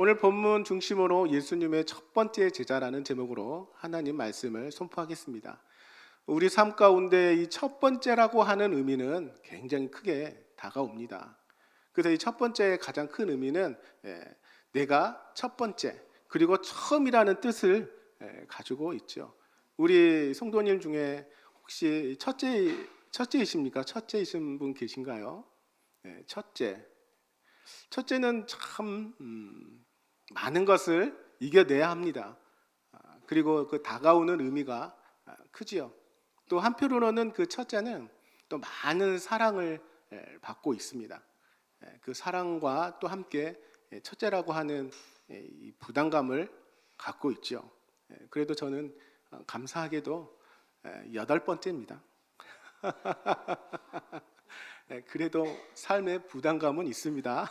오늘 본문 중심으로 예수님의 첫 번째 제자라는 제목으로 하나님 말씀을 선포하겠습니다. 우리 삶 가운데 이 첫 번째라고 하는 의미는 굉장히 크게 다가옵니다. 그래서 이 첫 번째의 가장 큰 의미는 내가 첫 번째 그리고 처음이라는 뜻을 가지고 있죠. 우리 성도님 중에 혹시 첫째이십니까? 첫째이신 분 계신가요? 첫째는 참 많은 것을 이겨내야 합니다. 그리고 그 다가오는 의미가 크지요. 또 한편으로는 그 첫째는 또 많은 사랑을 받고 있습니다. 그 사랑과 또 함께 첫째라고 하는 이 부담감을 갖고 있죠. 그래도 저는 감사하게도 여덟 번째입니다. 그래도 삶의 부담감은 있습니다.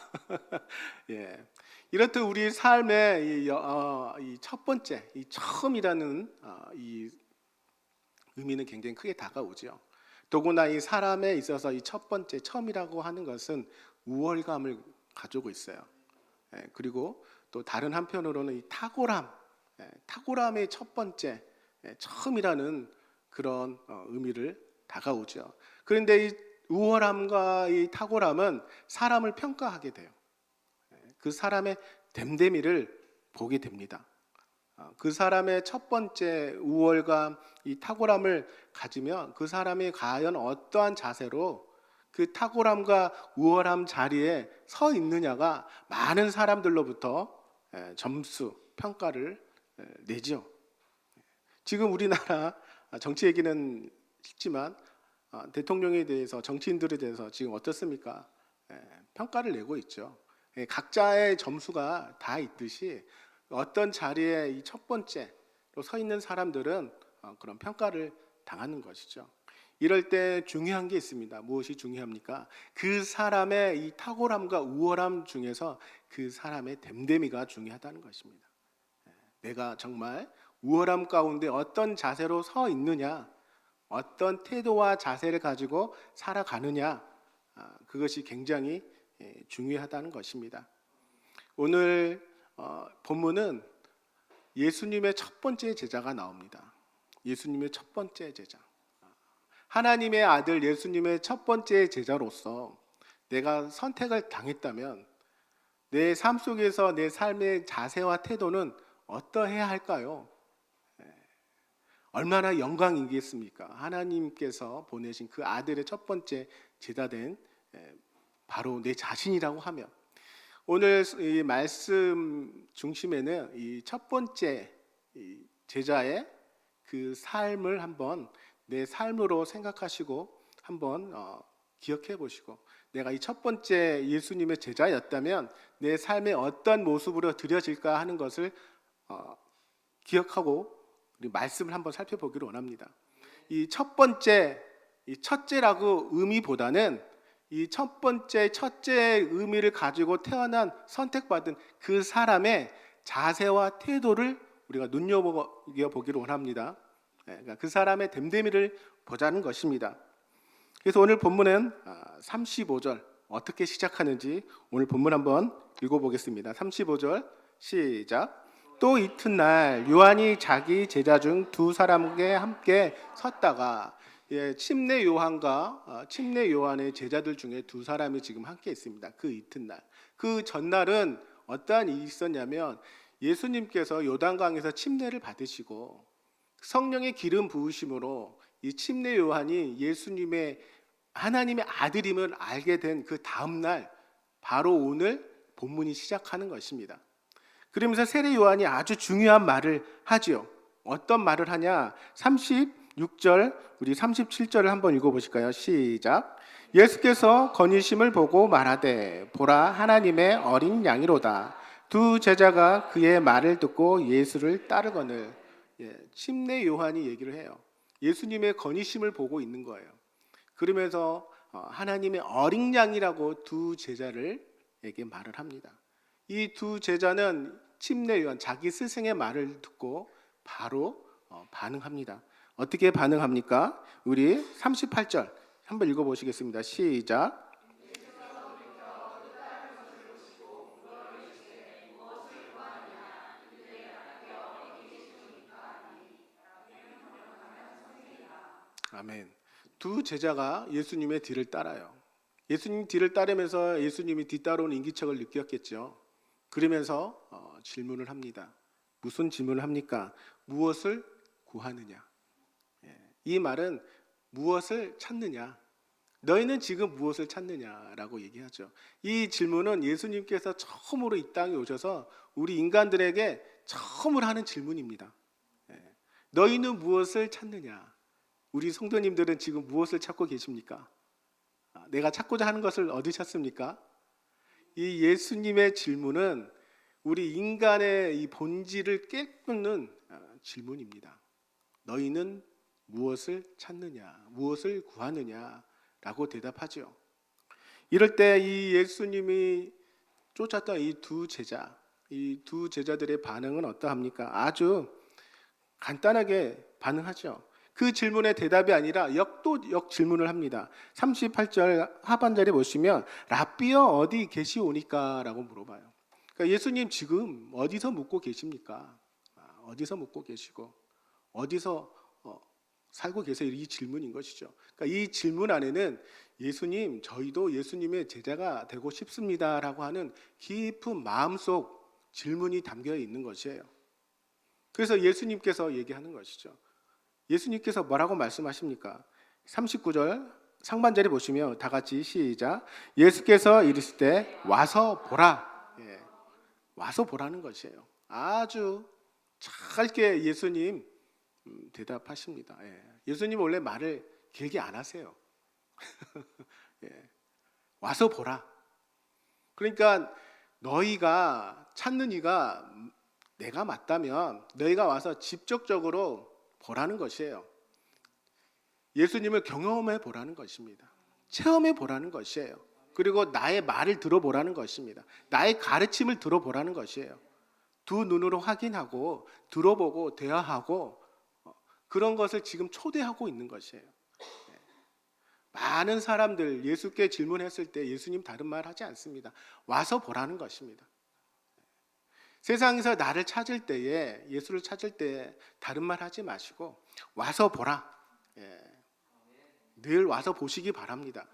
예. 이렇듯 우리 삶의 이 첫 번째, 이 처음이라는 이 의미는 굉장히 크게 다가오죠. 더구나 이 사람에 있어서 이 첫 번째, 처음이라고 하는 것은 우월감을 가지고 있어요. 그리고 또 다른 한편으로는 이 탁월함의 첫 번째, 처음이라는 그런 의미를 다가오죠. 그런데 이 우월함과 이 탁월함은 사람을 평가하게 돼요. 그 사람의 됨됨이를 보게 됩니다. 그 사람의 첫 번째 우월감, 이 탁월함을 가지면 그 사람이 과연 어떠한 자세로 그 탁월함과 우월함 자리에 서 있느냐가 많은 사람들로부터 점수, 평가를 내죠. 지금 우리나라 정치 얘기는 쉽지만 대통령에 대해서, 정치인들에 대해서 지금 어떻습니까? 평가를 내고 있죠. 각자의 점수가 다 있듯이 어떤 자리에 이 첫 번째로 서 있는 사람들은 그런 평가를 당하는 것이죠. 이럴 때 중요한 게 있습니다. 무엇이 중요합니까? 그 사람의 이 탁월함과 우월함 중에서 그 사람의 됨됨이가 중요하다는 것입니다. 내가 정말 우월함 가운데 어떤 자세로 서 있느냐, 어떤 태도와 자세를 가지고 살아가느냐, 그것이 굉장히 중요하다는 것입니다. 오늘 본문은 예수님의 첫 번째 제자가 나옵니다. 예수님의 첫 번째 제자, 하나님의 아들 예수님의 첫 번째 제자로서 내가 선택을 당했다면 내 삶 속에서 내 삶의 자세와 태도는 어떠해야 할까요? 얼마나 영광이겠습니까? 하나님께서 보내신 그 아들의 첫 번째 제자된 바로 내 자신이라고 하면, 오늘 이 말씀 중심에는 이 첫 번째 이 제자의 그 삶을 한번 내 삶으로 생각하시고 한번 기억해 보시고, 내가 이 첫 번째 예수님의 제자였다면 내 삶의 어떤 모습으로 드려질까 하는 것을 기억하고 우리 말씀을 한번 살펴보기를 원합니다. 이 첫 번째, 이 첫째라고 의미보다는 이 첫 번째, 첫째의 의미를 가지고 태어난 선택받은 그 사람의 자세와 태도를 우리가 눈여겨보기를 원합니다. 그러니까 그 사람의 됨됨이를 보자는 것입니다. 그래서 오늘 본문은 35절 어떻게 시작하는지 오늘 본문 한번 읽어보겠습니다. 35절 시작. 또 이튿날 요한이 자기 제자 중 두 사람에게 함께 섰다가, 침례 요한과 침례 요한의 제자들 중에 두 사람이 지금 함께 있습니다. 그 이튿날, 그 전날은 어떠한 일이 있었냐면 예수님께서 요단강에서 침례를 받으시고 성령의 기름 부으심으로 이 침례 요한이 예수님의 하나님의 아들임을 알게 된 그 다음 날, 바로 오늘 본문이 시작하는 것입니다. 그러면서 세례 요한이 아주 중요한 말을 하지요. 어떤 말을 하냐? 36절, 우리 37절을 한번 읽어보실까요? 시작. 예수께서 건의심을 보고 말하되 보라 하나님의 어린 양이로다. 두 제자가 그의 말을 듣고 예수를 따르거늘. 침례 요한이 얘기를 해요. 예수님의 건의심을 보고 있는 거예요. 그러면서 하나님의 어린 양이라고 두 제자를에게 말을 합니다. 이 두 제자는 침례 요한, 자기 스승의 말을 듣고 바로 반응합니다. 어떻게 반응합니까? 우리 38절 한번 읽어보시겠습니다. 시작. 아멘. 두 제자가 예수님의 뒤를 따라요. 예수님 뒤를 따르면서 예수님이 뒤따라오는 인기척을 느꼈겠죠. 그러면서 질문을 합니다. 무슨 질문을 합니까? 무엇을 구하느냐? 이 말은 무엇을 찾느냐? 너희는 지금 무엇을 찾느냐라고 얘기하죠. 이 질문은 예수님께서 처음으로 이 땅에 오셔서 우리 인간들에게 처음으로 하는 질문입니다. 너희는 무엇을 찾느냐? 우리 성도님들은 지금 무엇을 찾고 계십니까? 내가 찾고자 하는 것을 어디 찾습니까? 이 예수님의 질문은 우리 인간의 이 본질을 깨닫는 질문입니다. 너희는 무엇을 찾느냐? 무엇을 구하느냐? 라고 대답하죠. 이럴 때 이 예수님이 쫓았던 이 두 제자들의 반응은 어떠합니까? 아주 간단하게 반응하죠. 그 질문의 대답이 아니라 역 질문을 합니다. 38절 하반절에 보시면 랍비여 어디 계시오니까 라고 물어봐요. 그러니까 예수님 지금 어디서 묵고 계십니까? 어디서 묵고 계시고 어디서 살고 계세요? 이 질문인 것이죠. 그러니까 이 질문 안에는 예수님, 저희도 예수님의 제자가 되고 싶습니다라고 하는 깊은 마음속 질문이 담겨 있는 것이에요. 그래서 예수님께서 얘기하는 것이죠. 예수님께서 뭐라고 말씀하십니까? 39절 상반절에 보시면 다 같이 시작. 예수께서 이르실 때 와서 보라. 와서 보라는 것이에요. 아주 짧게 예수님 대답하십니다. 예수님 원래 말을 길게 안 하세요. 와서 보라. 그러니까 너희가 찾는 이가 내가 맞다면 너희가 와서 직접적으로 보라는 것이에요. 예수님을 경험해 보라는 것입니다. 체험해 보라는 것이에요. 그리고 나의 말을 들어보라는 것입니다. 나의 가르침을 들어보라는 것이에요. 두 눈으로 확인하고 들어보고 대화하고 그런 것을 지금 초대하고 있는 것이에요. 많은 사람들 예수께 질문했을 때 예수님 다른 말 하지 않습니다. 와서 보라는 것입니다. 세상에서 나를 찾을 때에 예수를 찾을 때 다른 말 하지 마시고 와서 보라. 늘 와서 보시기 바랍니다.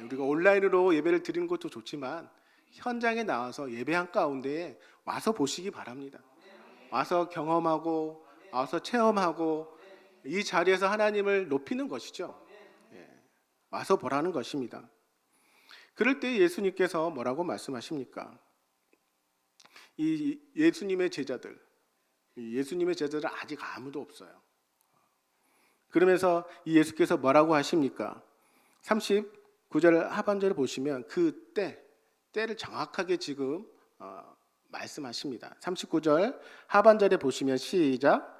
우리가 온라인으로 예배를 드리는 것도 좋지만 현장에 나와서 예배한 가운데 와서 보시기 바랍니다. 와서 경험하고 와서 체험하고 이 자리에서 하나님을 높이는 것이죠. 와서 보라는 것입니다. 그럴 때 예수님께서 뭐라고 말씀하십니까? 이 예수님의 제자들 아직 아무도 없어요. 그러면서 이 예수께서 뭐라고 하십니까? 39절 하반절을 보시면 그 때를 정확하게 지금 말씀하십니다. 39절 하반절에 보시면 시작.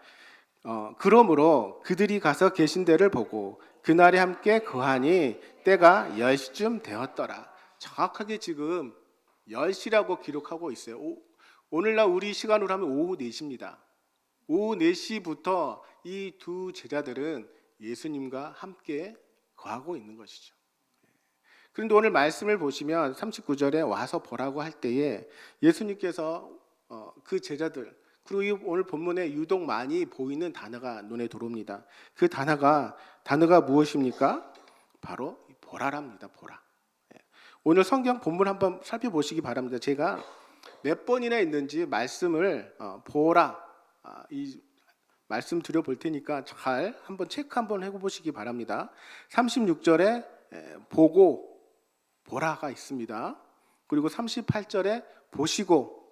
그러므로 그들이 가서 계신 데를 보고 그날에 함께 거하니 때가 10시쯤 되었더라. 정확하게 지금 10시라고 기록하고 있어요. 오늘날 우리 시간으로 하면 오후 4시입니다. 오후 4시부터 이 두 제자들은 예수님과 함께 거하고 있는 것이죠. 그런데 오늘 말씀을 보시면 39절에 와서 보라고 할 때에 예수님께서 그 제자들 그리고 오늘 본문에 유독 많이 보이는 단어가 눈에 들어옵니다. 그 단어가 무엇입니까? 바로 보라랍니다. 보라. 오늘 성경 본문 한번 살펴보시기 바랍니다. 제가 몇 번이나 있는지 말씀을 보라 이 말씀 드려볼 테니까 잘 한번 체크 한번 해보시기 바랍니다. 36절에 보고 보라가 있습니다. 그리고 38절에 보시고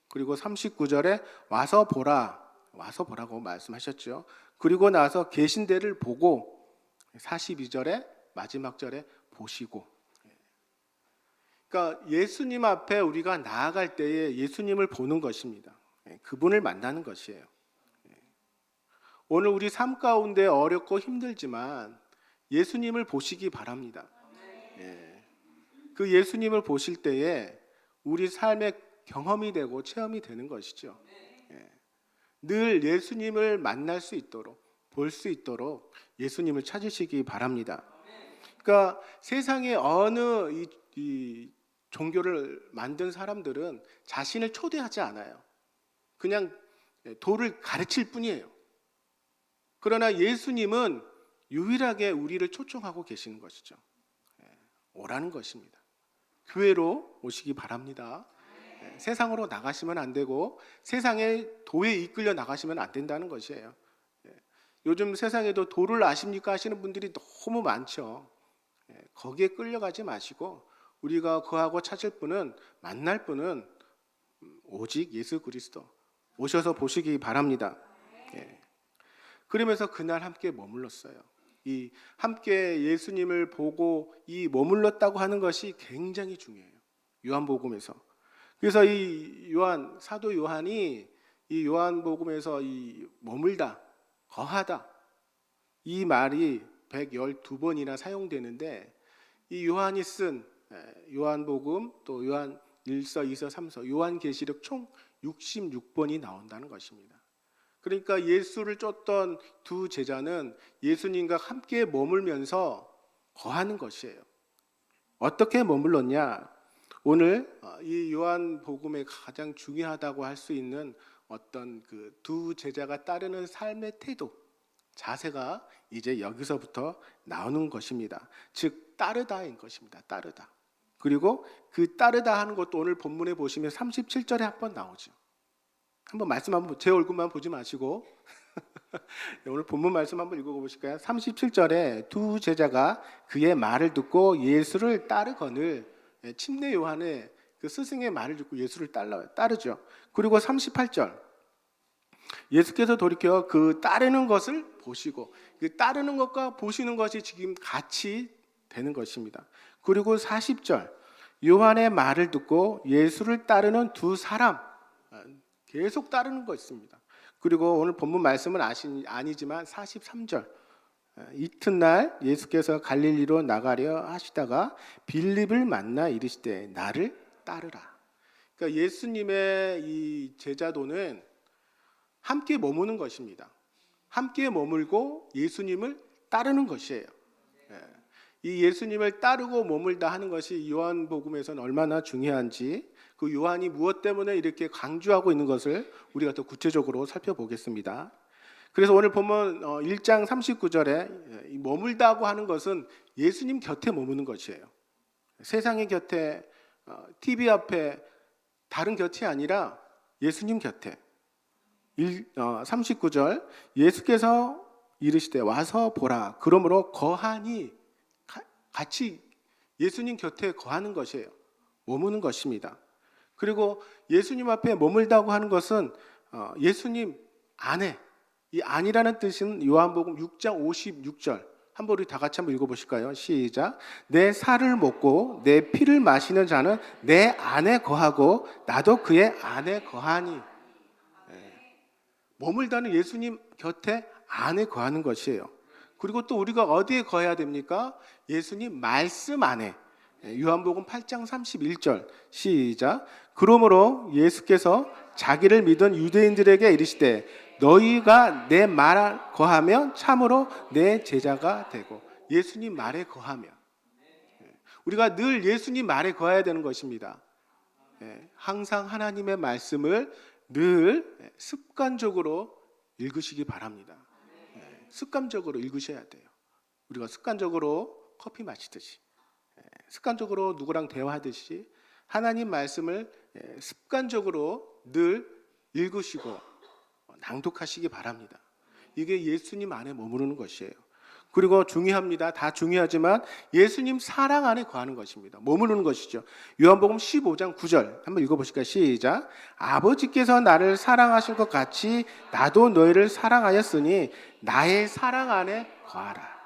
그리고 39절에 와서 보라고 말씀하셨죠. 그리고 나서 계신 데를 보고 42절에 마지막 절에 보시고. 그러니까 예수님 앞에 우리가 나아갈 때에 예수님을 보는 것입니다. 그분을 만나는 것이에요. 오늘 우리 삶 가운데 어렵고 힘들지만 예수님을 보시기 바랍니다. 그 예수님을 보실 때에 우리 삶의 경험이 되고 체험이 되는 것이죠. 늘 예수님을 만날 수 있도록 볼 수 있도록 예수님을 찾으시기 바랍니다. 그러니까 세상에 어느 이 종교를 만든 사람들은 자신을 초대하지 않아요. 그냥 도를 가르칠 뿐이에요. 그러나 예수님은 유일하게 우리를 초청하고 계시는 것이죠. 오라는 것입니다. 교회로 오시기 바랍니다. 세상으로 나가시면 안 되고 세상의 도에 이끌려 나가시면 안 된다는 것이에요. 요즘 세상에도 도를 아십니까 하시는 분들이 너무 많죠. 거기에 끌려가지 마시고 우리가 거하고 찾을 분은, 만날 분은 오직 예수 그리스도 오셔서 보시기 바랍니다. 그러면서 그날 함께 머물렀어요. 이 함께 예수님을 보고 이 머물렀다고 하는 것이 굉장히 중요해요. 요한복음에서. 그래서 이 사도 요한이 이 요한복음에서 이 머물다, 거하다 이 말이 112번이나 사용되는데 이 요한이 쓴 요한복음 또 요한 1서, 2서, 3서, 요한계시록 총 66번이 나온다는 것입니다. 그러니까 예수를 쫓던 두 제자는 예수님과 함께 머물면서 거하는 것이에요. 어떻게 머물렀냐? 오늘 이 요한복음에 가장 중요하다고 할 수 있는 어떤 그 두 제자가 따르는 삶의 태도, 자세가 이제 여기서부터 나오는 것입니다. 즉 따르다인 것입니다. 따르다. 그리고 그 따르다 하는 것도 오늘 본문에 보시면 37절에 한번 나오죠. 한번 말씀 한번 제 얼굴만 보지 마시고 오늘 본문 말씀 한번 읽어보실까요? 37절에 두 제자가 그의 말을 듣고 예수를 따르거늘, 침례 요한의 그 스승의 말을 듣고 예수를 따르죠. 그리고 38절 예수께서 돌이켜 그 따르는 것을 보시고, 그 따르는 것과 보시는 것이 지금 같이 되는 것입니다. 그리고 40절 요한의 말을 듣고 예수를 따르는 두 사람, 계속 따르는 것입니다. 그리고 오늘 본문 말씀은 아니지만 43절 이튿날 예수께서 갈릴리로 나가려 하시다가 빌립을 만나 이르시되 나를 따르라. 그러니까 예수님의 이 제자도는 함께 머무는 것입니다. 함께 머물고 예수님을 따르는 것이에요. 이 예수님을 따르고 머물다 하는 것이 요한복음에서는 얼마나 중요한지, 그 요한이 무엇 때문에 이렇게 강조하고 있는 것을 우리가 더 구체적으로 살펴보겠습니다. 그래서 오늘 보면 1장 39절에 머물다고 하는 것은 예수님 곁에 머무는 것이에요. 세상의 곁에, TV 앞에, 다른 곁이 아니라 예수님 곁에. 39절 예수께서 이르시되 와서 보라. 그러므로 거하니, 같이 예수님 곁에 거하는 것이에요. 머무는 것입니다. 그리고 예수님 앞에 머물다고 하는 것은 예수님 안에, 이 안이라는 뜻은 요한복음 6장 56절 한번 우리 다 같이 한번 읽어보실까요? 시작. 내 살을 먹고 내 피를 마시는 자는 내 안에 거하고 나도 그의 안에 거하니. 머물다는 예수님 곁에 안에 거하는 것이에요. 그리고 또 우리가 어디에 거해야 됩니까? 예수님 말씀 안에. 요한복음 8장 31절 시작. 그러므로 예수께서 자기를 믿은 유대인들에게 이르시되 너희가 내 말에 거하면 참으로 내 제자가 되고. 예수님 말에 거하면 우리가 늘 예수님 말에 거해야 되는 것입니다. 항상 하나님의 말씀을 늘 습관적으로 읽으시기 바랍니다. 습관적으로 읽으셔야 돼요. 우리가 습관적으로 커피 마시듯이, 습관적으로 누구랑 대화하듯이 하나님 말씀을 습관적으로 늘 읽으시고 낭독하시기 바랍니다. 이게 예수님 안에 머무르는 것이에요. 그리고 중요합니다. 다 중요하지만 예수님 사랑 안에 거하는 것입니다. 머무르는 것이죠. 요한복음 15장 9절 한번 읽어보실까요? 시작. 아버지께서 나를 사랑하신 것 같이 나도 너희를 사랑하였으니 나의 사랑 안에 거하라.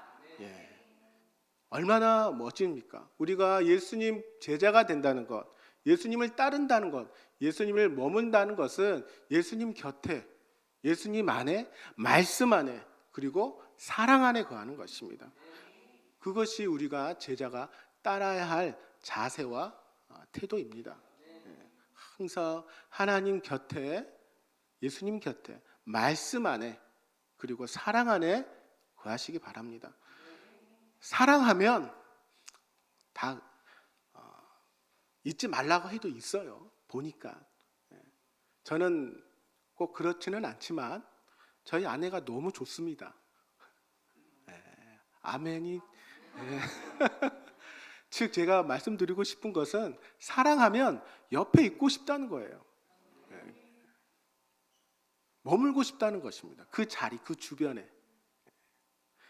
얼마나 멋집니까? 우리가 예수님 제자가 된다는 것, 예수님을 따른다는 것, 예수님을 머문다는 것은 예수님 곁에, 예수님 안에, 말씀 안에, 그리고 사랑 안에 거하는 것입니다. 그것이 우리가 제자가 따라야 할 자세와 태도입니다. 항상 하나님 곁에, 예수님 곁에, 말씀 안에, 그리고 사랑 안에 거하시기 바랍니다. 사랑하면 다 잊지 말라고 해도 있어요. 보니까. 저는 꼭 그렇지는 않지만 저희 아내가 너무 좋습니다. 아멘이. 예. 즉 제가 말씀드리고 싶은 것은 사랑하면 옆에 있고 싶다는 거예요. 예. 머물고 싶다는 것입니다. 그 자리, 그 주변에.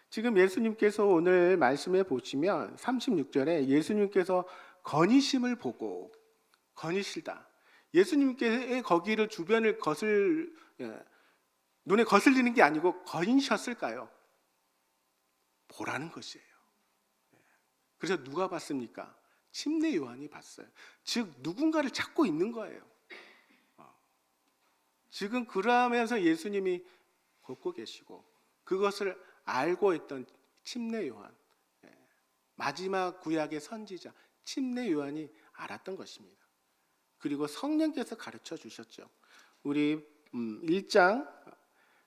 지금 예수님께서 오늘 말씀해 보시면 36절에 예수님께서 건의심을 보고 건의실다. 예수님께 거기를 주변을 눈에 거슬리는 게 아니고 건의셨을까요? 보라는 것이에요. 그래서 누가 봤습니까? 침례 요한이 봤어요. 즉 누군가를 찾고 있는 거예요. 지금 그러면서 예수님이 걷고 계시고 그것을 알고 있던 침례 요한, 마지막 구약의 선지자 침례 요한이 알았던 것입니다. 그리고 성령께서 가르쳐 주셨죠. 우리 1장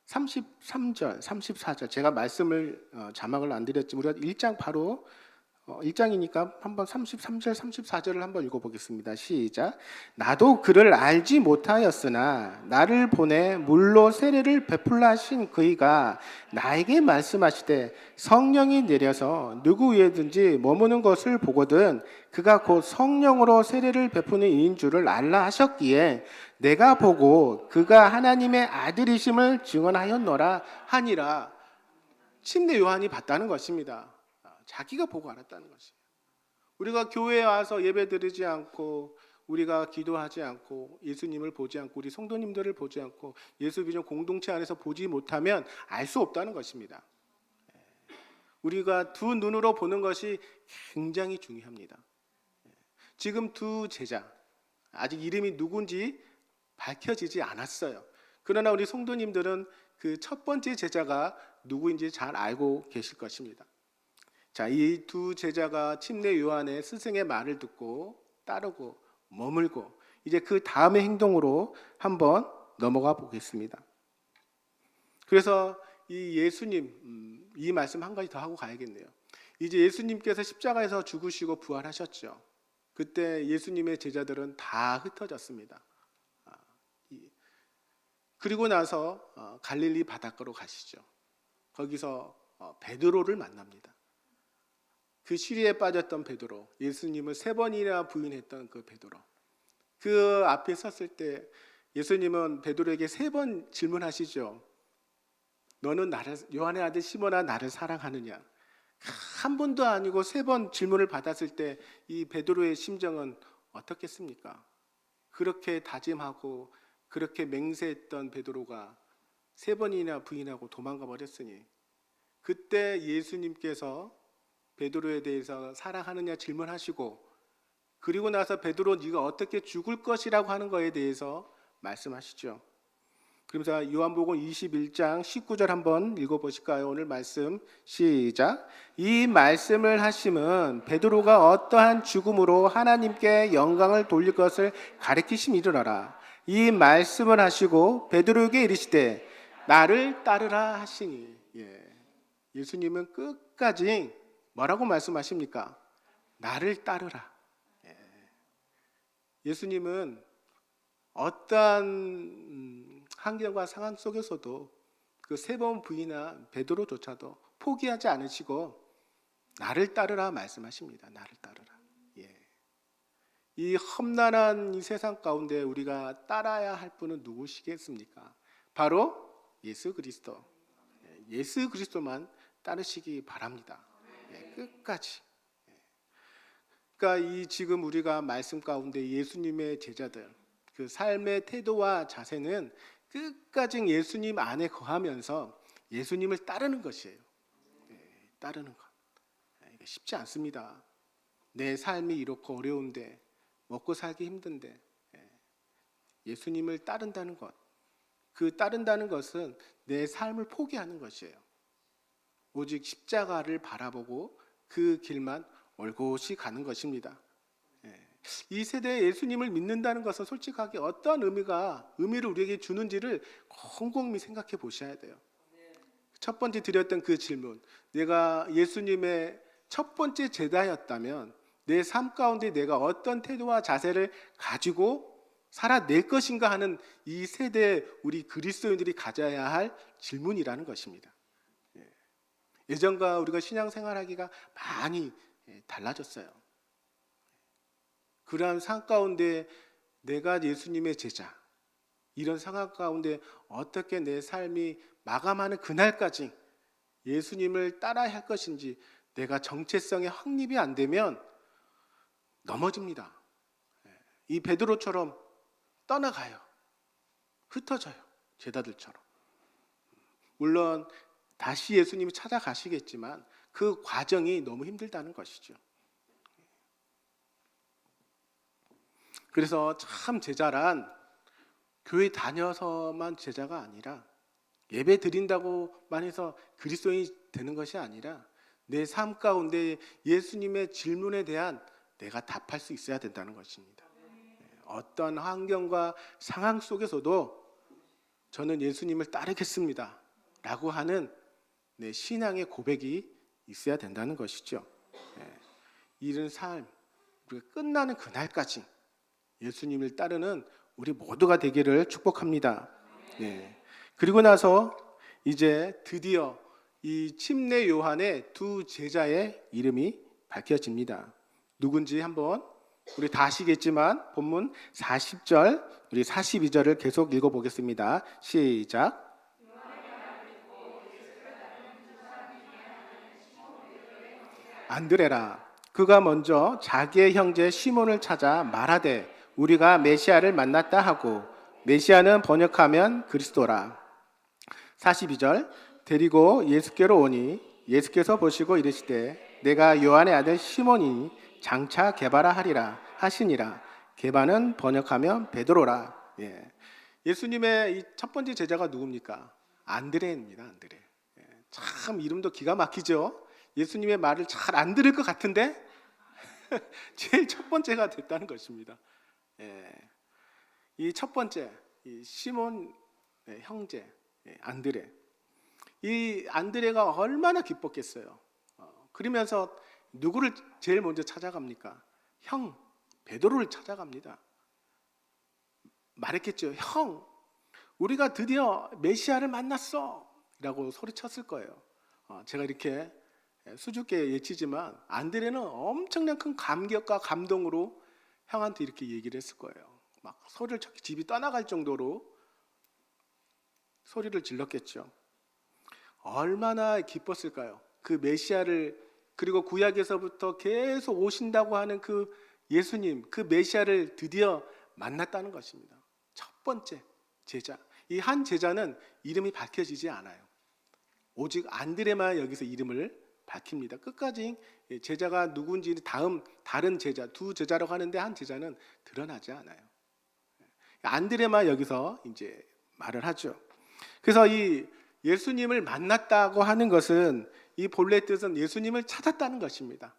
33절, 34절 제가 말씀을 자막을 안 드렸지만 우리가 1장 바로 1장이니까 한번 33절, 34절을 한번 읽어보겠습니다. 시작. 나도 그를 알지 못하였으나 나를 보내 물로 세례를 베풀라 하신 그이가 나에게 말씀하시되 성령이 내려서 누구 위에든지 머무는 것을 보거든 그가 곧 성령으로 세례를 베푸는 이인 줄을 알라 하셨기에 내가 보고 그가 하나님의 아들이심을 증언하였노라 하니라. 침례 요한이 봤다는 것입니다. 자기가 보고 알았다는 것이에요. 우리가 교회에 와서 예배 드리지 않고 우리가 기도하지 않고 예수님을 보지 않고 우리 성도님들을 보지 않고 예수 비전 공동체 안에서 보지 못하면 알 수 없다는 것입니다. 우리가 두 눈으로 보는 것이 굉장히 중요합니다. 지금 두 제자 아직 이름이 누군지 밝혀지지 않았어요. 그러나 우리 성도님들은 그 첫 번째 제자가 누구인지 잘 알고 계실 것입니다. 자, 이 두 제자가 침례 요한의 스승의 말을 듣고 따르고 머물고 이제 그 다음의 행동으로 한번 넘어가 보겠습니다. 그래서 이 예수님 이 말씀 한 가지 더 하고 가야겠네요. 이제 예수님께서 십자가에서 죽으시고 부활하셨죠. 그때 예수님의 제자들은 다 흩어졌습니다. 그리고 나서 갈릴리 바닷가로 가시죠. 거기서 베드로를 만납니다. 그 시리에 빠졌던 베드로, 예수님을 3번이나 부인했던 그 베드로. 그 앞에 섰을 때 예수님은 베드로에게 3번 질문하시죠. 너는 나를, 요한의 아들 시몬아, 나를 사랑하느냐? 한 번도 아니고 3번 질문을 받았을 때 이 베드로의 심정은 어떻겠습니까? 그렇게 다짐하고 그렇게 맹세했던 베드로가 3번이나 부인하고 도망가 버렸으니 그때 예수님께서 베드로에 대해서 사랑하느냐 질문하시고 그리고 나서 베드로 네가 어떻게 죽을 것이라고 하는 거에 대해서 말씀하시죠. 그러면서 요한복음 21장 19절 한번 읽어보실까요? 오늘 말씀 시작. 이 말씀을 하심은 베드로가 어떠한 죽음으로 하나님께 영광을 돌릴 것을 가리키심이더라. 이 말씀을 하시고 베드로에게 이르시되 나를 따르라 하시니. 예수님은 끝까지 뭐라고 말씀하십니까? 나를 따르라. 예수님은 어떠한 환경과 상황 속에서도 그 3번 부인한 베드로조차도 포기하지 않으시고 나를 따르라 말씀하십니다. 나를 따르라. 이 험난한 이 세상 가운데 우리가 따라야 할 분은 누구시겠습니까? 바로 예수 그리스도. 예수 그리스도만 따르시기 바랍니다. 끝까지. 그러니까 이 지금 우리가 말씀 가운데 예수님의 제자들 그 삶의 태도와 자세는 끝까지 예수님 안에 거하면서 예수님을 따르는 것이에요. 따르는 것. 이게 쉽지 않습니다. 내 삶이 이렇고 어려운데 먹고 살기 힘든데 예수님을 따른다는 것. 그 따른다는 것은 내 삶을 포기하는 것이에요. 오직 십자가를 바라보고 그 길만 올곧이 가는 것입니다. 이 세대에 예수님을 믿는다는 것은 솔직하게 어떤 의미를 우리에게 주는지를 곰곰이 생각해 보셔야 돼요. 첫 번째 드렸던 그 질문, 내가 예수님의 첫 번째 제자였다면 내 삶 가운데 내가 어떤 태도와 자세를 가지고 살아낼 것인가 하는 이 세대에 우리 그리스도인들이 가져야 할 질문이라는 것입니다. 예전과 우리가 신앙생활하기가 많이 달라졌어요. 그러한 상황 가운데 내가 예수님의 제자, 이런 상황 가운데 어떻게 내 삶이 마감하는 그날까지 예수님을 따라야 할 것인지, 내가 정체성에 확립이 안 되면 넘어집니다. 이 베드로처럼 떠나가요. 흩어져요. 제자들처럼. 물론 다시 예수님이 찾아가시겠지만 그 과정이 너무 힘들다는 것이죠. 그래서 참 제자란 교회 다녀서만 제자가 아니라, 예배 드린다고만 해서 그리스도인이 되는 것이 아니라, 내 삶 가운데 예수님의 질문에 대한 내가 답할 수 있어야 된다는 것입니다. 어떤 환경과 상황 속에서도 저는 예수님을 따르겠습니다 라고 하는 내 신앙의 고백이 있어야 된다는 것이죠. 이런 삶, 우리가 끝나는 그날까지 예수님을 따르는 우리 모두가 되기를 축복합니다. 그리고 나서 이제 드디어 이 침례 요한의 두 제자의 이름이 밝혀집니다. 누군지 한번 우리 다 아시겠지만 본문 40절, 우리 42절을 계속 읽어보겠습니다. 시작. 안드레라, 그가 먼저 자기의 형제 시몬을 찾아 말하되 우리가 메시아를 만났다 하고, 메시아는 번역하면 그리스도라. 42절, 데리고 예수께로 오니 예수께서 보시고 이르시되 내가 요한의 아들 시몬이니 장차 게바라 하리라 하시니라. 게바는 번역하면 베드로라. 예수님의 이 첫 번째 제자가 누굽니까? 안드레입니다. 안드레. 참 이름도 기가 막히죠. 예수님의 말을 잘 안 들을 것 같은데 제일 첫 번째가 됐다는 것입니다. 이 첫 번째, 이 시몬 형제 안드레, 이 안드레가 얼마나 기뻤겠어요. 그러면서 누구를 제일 먼저 찾아갑니까? 형 베드로를 찾아갑니다. 말했겠죠. 형, 우리가 드디어 메시아를 만났어 라고 소리쳤을 거예요. 제가 이렇게 수줍게 예치지만 안드레는 엄청난 큰 감격과 감동으로 형한테 이렇게 얘기를 했을 거예요. 막 소리를 쳐, 집이 떠나갈 정도로 소리를 질렀겠죠. 얼마나 기뻤을까요? 그 메시아를, 그리고 구약에서부터 계속 오신다고 하는 그 예수님, 그 메시아를 드디어 만났다는 것입니다. 첫 번째 제자. 이 한 제자는 이름이 밝혀지지 않아요. 오직 안드레만 여기서 이름을 밝힙니다. 끝까지 제자가 누군지 다른 제자, 두 제자라고 하는데 한 제자는 드러나지 않아요. 안드레만 여기서 이제 말을 하죠. 그래서 이 예수님을 만났다고 하는 것은, 이 본래 뜻은 예수님을 찾았다는 것입니다.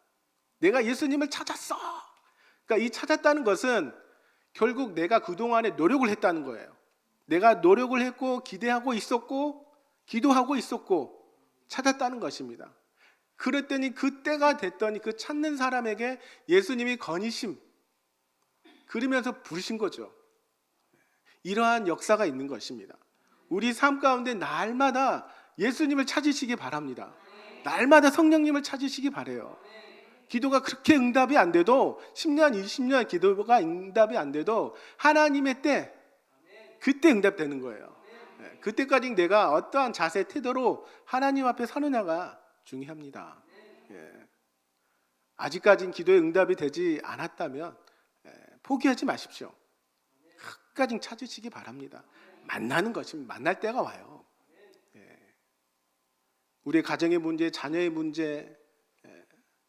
내가 예수님을 찾았어. 그러니까 이 찾았다는 것은 결국 내가 그동안에 노력을 했다는 거예요. 내가 노력을 했고 기대하고 있었고 기도하고 있었고 찾았다는 것입니다. 그랬더니 그때가 됐더니 그 찾는 사람에게 예수님이 건의심 그러면서 부르신 거죠. 이러한 역사가 있는 것입니다. 우리 삶 가운데 날마다 예수님을 찾으시기 바랍니다. 날마다 성령님을 찾으시기 바라요. 기도가 그렇게 응답이 안 돼도 10년, 20년 기도가 응답이 안 돼도 하나님의 때, 그때 응답되는 거예요. 그때까지 내가 어떠한 자세, 태도로 하나님 앞에 서느냐가 중요합니다. 아직까지는 기도의 응답이 되지 않았다면 포기하지 마십시오. 끝까지 찾으시기 바랍니다. 만나는 것입니다. 만날 때가 와요. 우리 가정의 문제, 자녀의 문제,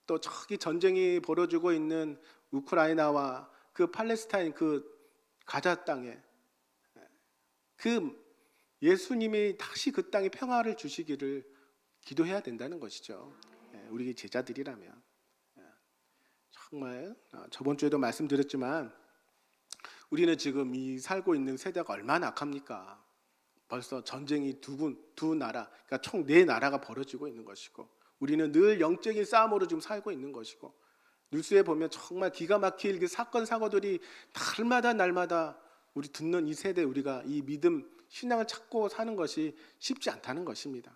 또 저기 전쟁이 벌어지고 있는 우크라이나와 그 팔레스타인 그 가자 땅에 그 예수님이 다시 그 땅에 평화를 주시기를 기도해야 된다는 것이죠. 우리 제자들이라면. 정말 저번 주에도 말씀드렸지만 우리는 지금 이 살고 있는 세대가 얼마나 악합니까? 벌써 전쟁이 두 나라, 그러니까 총 4나라가 벌어지고 있는 것이고, 우리는 늘 영적인 싸움으로 지금 살고 있는 것이고, 뉴스에 보면 정말 기가 막힐 그 사건 사고들이 날마다 우리 듣는 이 세대, 우리가 이 믿음 신앙을 찾고 사는 것이 쉽지 않다는 것입니다.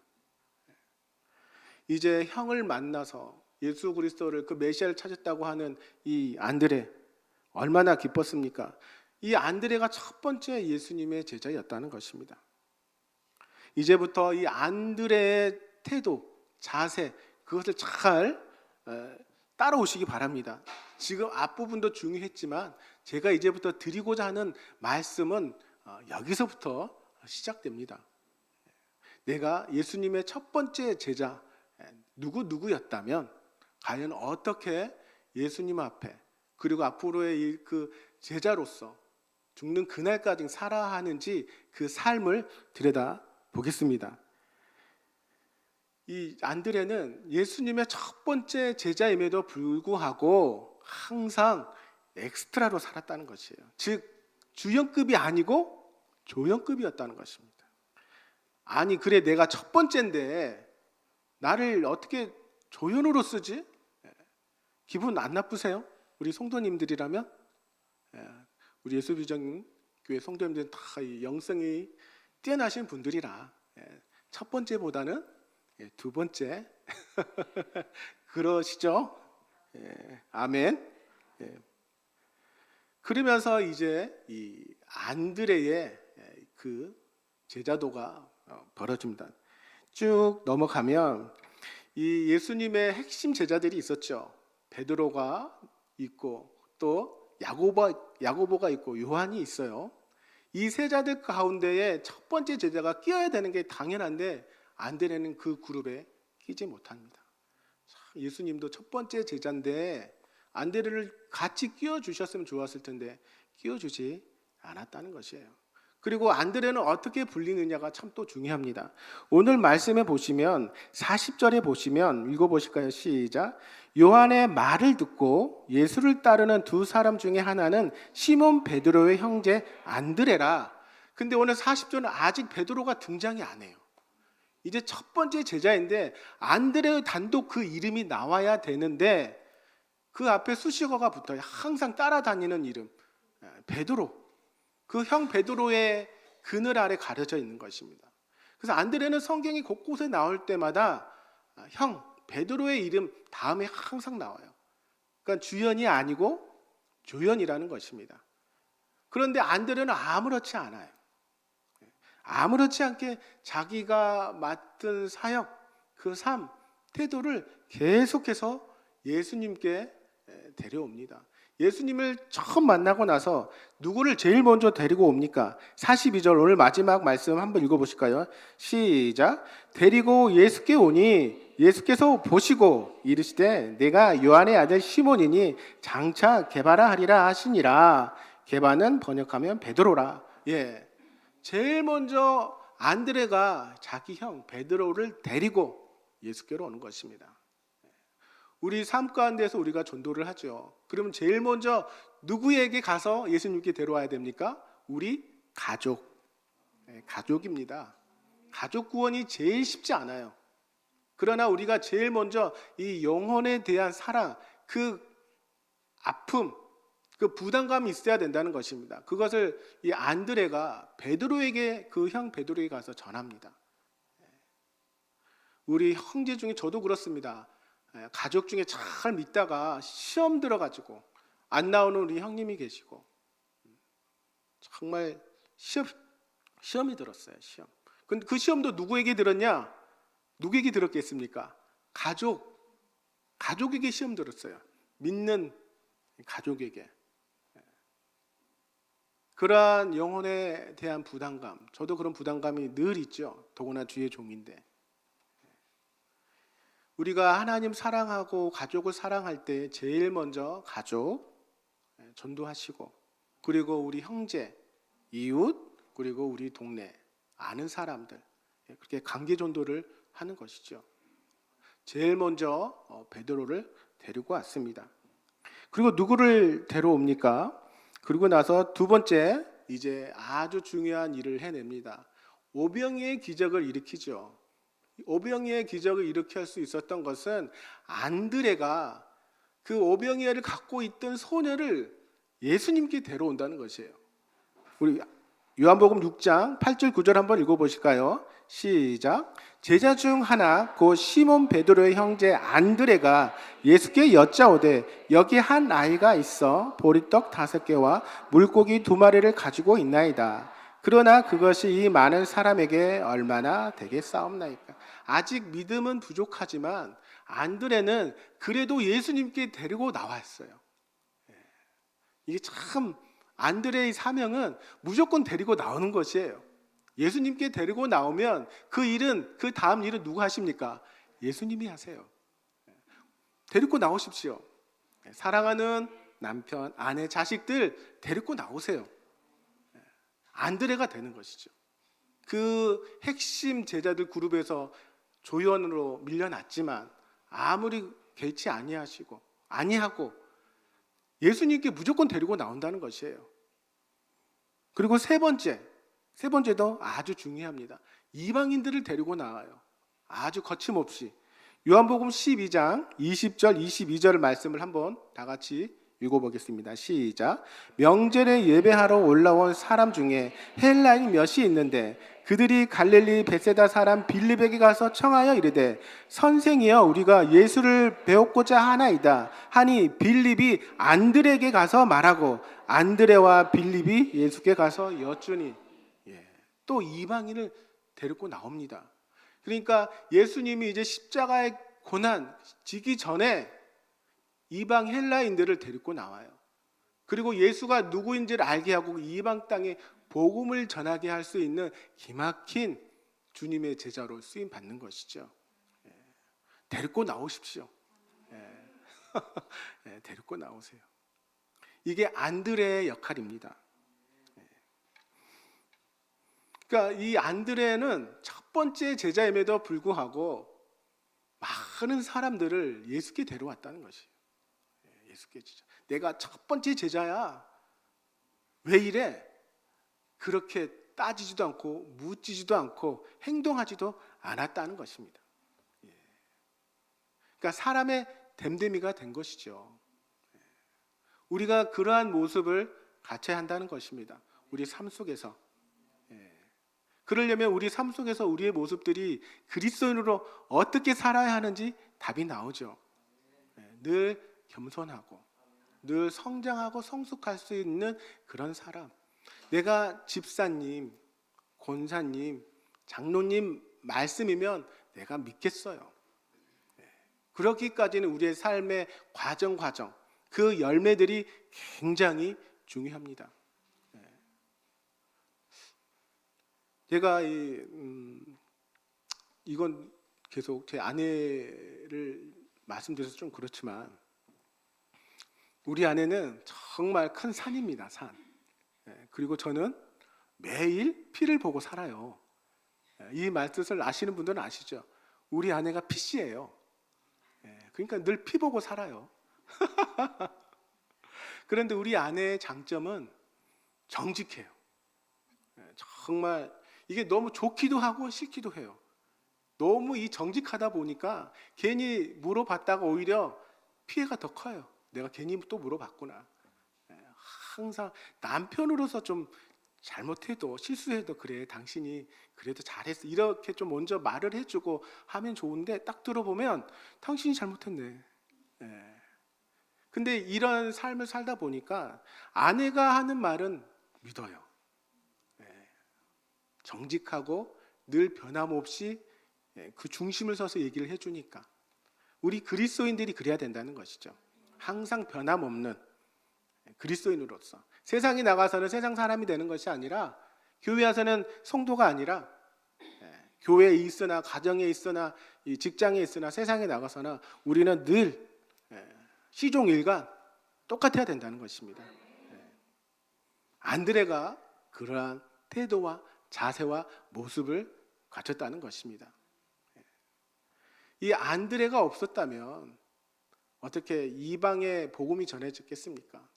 이제 형을 만나서 예수 그리스도를 그 메시아를 찾았다고 하는 이 안드레 얼마나 기뻤습니까? 이 안드레가 첫 번째 예수님의 제자였다는 것입니다. 이제부터 이 안드레의 태도, 자세 그것을 잘 따라오시기 바랍니다. 지금 앞부분도 중요했지만 제가 이제부터 드리고자 하는 말씀은 여기서부터 시작됩니다. 내가 예수님의 첫 번째 제자 누구였다면 과연 어떻게 예수님 앞에 그리고 앞으로의 그 제자로서 죽는 그날까지 살아야 하는지 그 삶을 들여다 보겠습니다. 이 안드레는 예수님의 첫 번째 제자임에도 불구하고 항상 엑스트라로 살았다는 것이에요. 즉 주연급이 아니고 조연급이었다는 것입니다. 아니 그래 내가 첫 번째인데 나를 어떻게 조연으로 쓰지? 기분 안 나쁘세요? 우리 성도님들이라면 우리 예수비전교회 성도님들은 다 영성이 뛰어나신 분들이라 첫 번째보다는 두 번째 그러시죠? 아멘. 그러면서 이제 이 안드레의 그 제자도가 벌어집니다. 쭉 넘어가면 이 예수님의 핵심 제자들이 있었죠. 베드로가 있고 또 야고보가 있고 요한이 있어요. 이 세자들 가운데에 첫 번째 제자가 끼어야 되는 게 당연한데 안드레는 그 그룹에 끼지 못합니다. 예수님도 첫 번째 제자인데 안드레를 같이 끼워 주셨으면 좋았을 텐데 끼워 주지 않았다는 것이에요. 그리고 안드레는 어떻게 불리느냐가 참 또 중요합니다. 오늘 말씀에 보시면 40절에 보시면 읽어보실까요? 시작. 요한의 말을 듣고 예수를 따르는 두 사람 중에 하나는 시몬 베드로의 형제 안드레라. 근데 오늘 40절은 아직 베드로가 등장이 안 해요. 이제 첫 번째 제자인데 안드레의 단독 그 이름이 나와야 되는데 그 앞에 수식어가 붙어요. 항상 따라다니는 이름 베드로. 그 형 베드로의 그늘 아래 가려져 있는 것입니다. 그래서 안드레는 성경이 곳곳에 나올 때마다 형 베드로의 이름 다음에 항상 나와요. 그러니까 주연이 아니고 조연이라는 것입니다. 그런데 안드레는 아무렇지 않아요. 아무렇지 않게 자기가 맡은 사역, 그 삶, 태도를 계속해서 예수님께 데려옵니다. 예수님을 처음 만나고 나서 누구를 제일 먼저 데리고 옵니까? 42절 오늘 마지막 말씀 한번 읽어보실까요? 시작. 데리고 예수께 오니 예수께서 보시고 이르시되 내가 요한의 아들 시몬이니 장차 게바라 하리라 하시니라. 게바는 번역하면 베드로라. 제일 먼저 안드레가 자기 형 베드로를 데리고 예수께로 오는 것입니다. 우리 삶 가운데서 우리가 전도를 하죠. 그러면 제일 먼저 누구에게 가서 예수님께 데려와야 됩니까? 우리 가족. 가족입니다. 가족 구원이 제일 쉽지 않아요. 그러나 우리가 제일 먼저 이 영혼에 대한 사랑, 그 아픔, 그 부담감이 있어야 된다는 것입니다. 그것을 이 안드레가 베드로에게 그 형 베드로에게 가서 전합니다. 우리 형제 중에 저도 그렇습니다. 가족 중에 잘 믿다가 시험 들어가지고 안 나오는 우리 형님이 계시고 정말 시험이 들었어요. 시험. 근데 그 시험도 누구에게 들었냐? 누구에게 들었겠습니까? 가족에게 시험 들었어요. 믿는 가족에게. 그러한 영혼에 대한 부담감, 저도 그런 부담감이 늘 있죠. 더구나 주의 종인데. 우리가 하나님 사랑하고 가족을 사랑할 때 제일 먼저 가족 전도하시고 그리고 우리 형제, 이웃, 그리고 우리 동네 아는 사람들 그렇게 관계 전도를 하는 것이죠. 제일 먼저 베드로를 데리고 왔습니다. 그리고 누구를 데려옵니까? 그리고 나서 두 번째 이제 아주 중요한 일을 해냅니다. 오병이의 기적을 일으키죠. 오병이의 기적을 일으킬 수 있었던 것은 안드레가 그 오병이어를 갖고 있던 소녀를 예수님께 데려온다는 것이에요. 우리 요한복음 6장 8절 9절 한번 읽어보실까요? 시작. 제자 중 하나 곧 시몬 베드로의 형제 안드레가 예수께 여짜오되 여기 한 아이가 있어 보리떡 5개와 물고기 2마리를 가지고 있나이다. 그러나 그것이 이 많은 사람에게 얼마나 되겠사옵나이까. 아직 믿음은 부족하지만 안드레는 그래도 예수님께 데리고 나왔어요. 이게 참 안드레의 사명은 무조건 데리고 나오는 것이에요. 예수님께 데리고 나오면 그 일은, 그 다음 일은 누가 하십니까? 예수님이 하세요. 데리고 나오십시오. 사랑하는 남편, 아내, 자식들 데리고 나오세요. 안드레가 되는 것이죠. 그 핵심 제자들 그룹에서 조연으로 밀려났지만 아무리 개의치 아니하고 예수님께 무조건 데리고 나온다는 것이에요. 그리고 세 번째도 아주 중요합니다. 이방인들을 데리고 나와요. 아주 거침없이. 요한복음 12장 20절 22절 말씀을 한번 다 같이 읽어보겠습니다. 시작. 명절에 예배하러 올라온 사람 중에 헬라인 몇이 있는데 그들이 갈릴리 벳세다 사람 빌립에게 가서 청하여 이르되 선생이여 우리가 예수를 배웠고자 하나이다 하니 빌립이 안드레에게 가서 말하고 안드레와 빌립이 예수께 가서 여쭈니. 또 이방인을 데리고 나옵니다. 그러니까 예수님이 이제 십자가의 고난 지기 전에 이방 헬라인들을 데리고 나와요. 그리고 예수가 누구인지를 알게 하고 이방 땅에 복음을 전하게 할 수 있는 기막힌 주님의 제자로 쓰임 받는 것이죠. 데리고 나오십시오. 데리고 나오세요. 이게 안드레의 역할입니다. 그러니까 이 안드레는 첫 번째 제자임에도 불구하고 많은 사람들을 예수께 데려왔다는 것이에요. 예수께 진짜 내가 첫 번째 제자야. 왜 이래? 그렇게 따지지도 않고 묻지도 않고 행동하지도 않았다는 것입니다. 그러니까 사람의 됨됨이가 된 것이죠. 우리가 그러한 모습을 갖춰야 한다는 것입니다. 우리 삶 속에서. 그러려면 우리 삶 속에서 우리의 모습들이 그리스도인으로 어떻게 살아야 하는지 답이 나오죠. 늘 겸손하고 늘 성장하고 성숙할 수 있는 그런 사람. 내가 집사님, 권사님, 장로님 말씀이면 내가 믿겠어요. 그렇기까지는 우리의 삶의 과정 그 열매들이 굉장히 중요합니다. 제가 이건 계속 제 아내를 말씀드려서 좀 그렇지만 우리 아내는 정말 큰 산입니다. 산. 그리고 저는 매일 피를 보고 살아요. 이 말뜻을 아시는 분들은 아시죠? 우리 아내가 피씨예요. 그러니까 늘 피 보고 살아요. 그런데 우리 아내의 장점은 정직해요. 정말 이게 너무 좋기도 하고 싫기도 해요. 너무 이 정직하다 보니까 괜히 물어봤다가 오히려 피해가 더 커요. 내가 괜히 또 물어봤구나. 항상 남편으로서 좀 잘못해도 실수해도 그래 당신이 그래도 잘했어 이렇게 좀 먼저 말을 해주고 하면 좋은데 딱 들어보면 당신이 잘못했네. 근데 이런 삶을 살다 보니까 아내가 하는 말은 믿어요. 정직하고 늘 변함없이 그 중심을 서서 얘기를 해주니까 우리 그리스도인들이 그래야 된다는 것이죠. 항상 변함없는 그리스도인으로서 세상에 나가서는 세상 사람이 되는 것이 아니라 교회 와서는 성도가 아니라 교회에 있으나 가정에 있으나 직장에 있으나 세상에 나가서나 우리는 늘 시종일관 똑같아야 된다는 것입니다. 안드레가 그러한 태도와 자세와 모습을 갖췄다는 것입니다. 이 안드레가 없었다면 어떻게 이방에 복음이 전해졌겠습니까?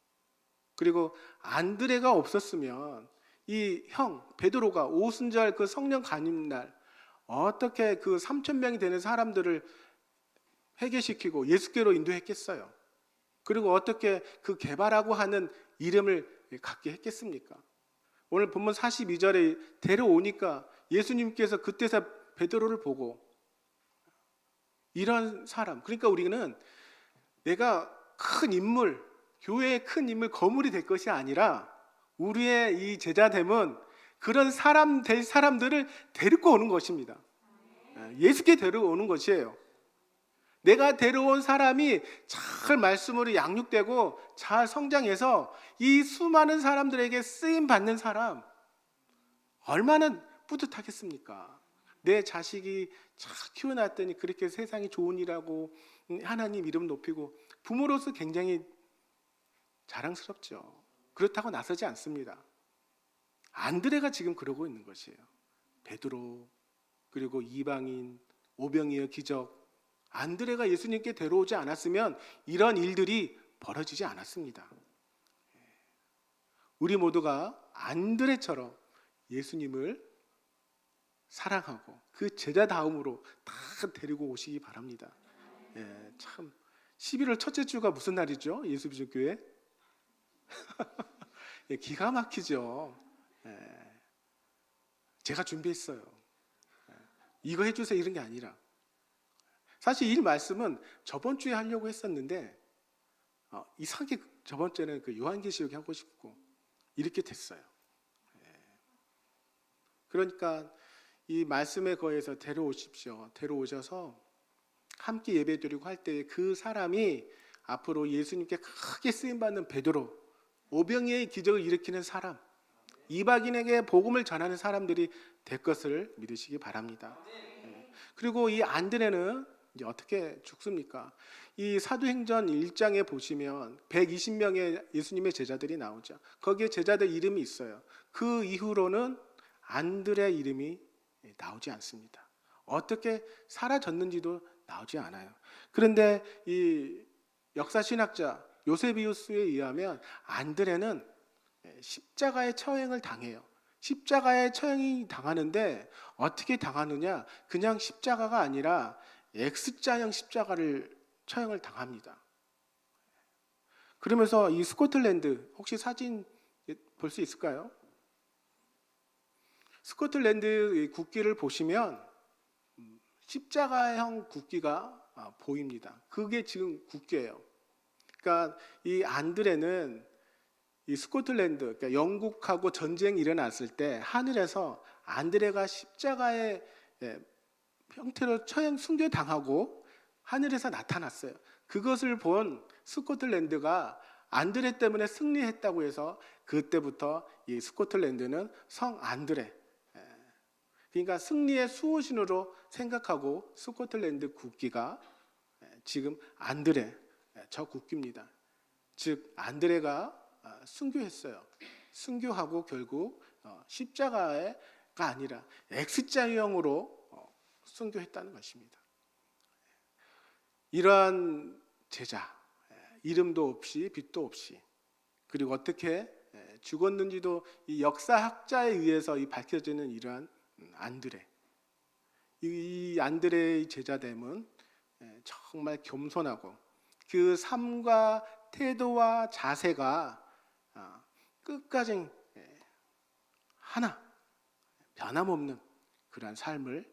그리고 안드레가 없었으면 이 형 베드로가 오순절 그 성령 간임날 어떻게 그 3,000명이 되는 사람들을 회개시키고 예수께로 인도했겠어요? 그리고 어떻게 그 개바라고 하는 이름을 갖게 했겠습니까? 오늘 본문 42절에 데려오니까 예수님께서 그때서 베드로를 보고 이런 사람, 그러니까 우리는 내가 큰 인물, 교회의 큰 인물, 거물이 될 것이 아니라 우리의 이 제자됨은 그런 사람 될 사람들을 데리고 오는 것입니다. 예수께 데려오는 것이에요. 내가 데려온 사람이 잘 말씀으로 양육되고 잘 성장해서 이 수많은 사람들에게 쓰임 받는 사람, 얼마나 뿌듯하겠습니까? 내 자식이 잘 키워놨더니 그렇게 세상이 좋은 일하고 하나님 이름 높이고, 부모로서 굉장히 자랑스럽죠. 그렇다고 나서지 않습니다. 안드레가 지금 그러고 있는 것이에요. 베드로, 그리고 이방인, 오병이어 기적, 안드레가 예수님께 데려오지 않았으면 이런 일들이 벌어지지 않았습니다. 우리 모두가 안드레처럼 예수님을 사랑하고 그 제자다움으로 다 데리고 오시기 바랍니다. 참 11월 첫째 주가 무슨 날이죠? 예수비전교회? 기가 막히죠. 제가 준비했어요. 이거 해주세요 이런 게 아니라, 사실 이 말씀은 저번 주에 하려고 했었는데 이상하게 저번 주에는 그 요한계시록 하고 싶고 이렇게 됐어요. 그러니까 이 말씀에 거해서 데려오십시오. 데려오셔서 함께 예배드리고 할 때 그 사람이 앞으로 예수님께 크게 쓰임받는 베드로, 오병이어의 기적을 일으키는 사람, 이방인에게 복음을 전하는 사람들이 될 것을 믿으시기 바랍니다. 그리고 이 안드레는 이제 어떻게 죽습니까? 이 사도행전 1장에 보시면 120명의 예수님의 제자들이 나오죠. 거기에 제자들 이름이 있어요. 그 이후로는 안드레 이름이 나오지 않습니다. 어떻게 사라졌는지도 나오지 않아요. 그런데 이 역사신학자 요세비우스에 의하면 안드레는 십자가의 처형을 당해요. 십자가의 처형이 당하는데 어떻게 당하느냐? 그냥 십자가가 아니라 X자형 십자가를 처형을 당합니다. 그러면서 이 스코틀랜드, 혹시 사진 볼 수 있을까요? 스코틀랜드 국기를 보시면 십자가형 국기가 보입니다. 그게 지금 국기예요. 그러니까 이 안드레는 이 스코틀랜드, 그러니까 영국하고 전쟁이 일어났을 때 하늘에서 안드레가 십자가의 형태로 처형 순교당하고 하늘에서 나타났어요. 그것을 본 스코틀랜드가 안드레 때문에 승리했다고 해서 그때부터 이 스코틀랜드는 성 안드레, 그러니까 승리의 수호신으로 생각하고 스코틀랜드 국기가 지금 안드레, 저 국기입니다. 즉 안드레가 순교했어요. 순교하고 결국 십자가가 아니라 X자형으로 순교했다는 것입니다. 이러한 제자, 이름도 없이 빛도 없이, 그리고 어떻게 죽었는지도 이 역사학자에 의해서 밝혀지는 이러한 안드레, 이 안드레의 제자됨은 정말 겸손하고 그 삶과 태도와 자세가 끝까지 하나 변함없는 그러한 삶을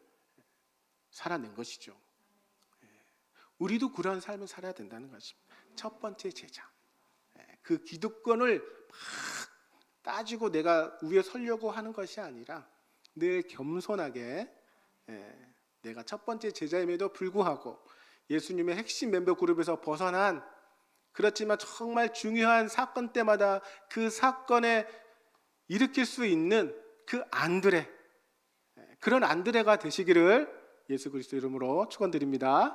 살아낸 것이죠. 우리도 그러한 삶을 살아야 된다는 것입니다. 첫 번째 제자, 그 기득권을 막 따지고 내가 위에 서려고 하는 것이 아니라 늘 겸손하게, 내가 첫 번째 제자임에도 불구하고 예수님의 핵심 멤버 그룹에서 벗어난, 그렇지만 정말 중요한 사건 때마다 그 사건에 일으킬 수 있는 그 안드레, 그런 안드레가 되시기를 예수 그리스도 이름으로 축원드립니다.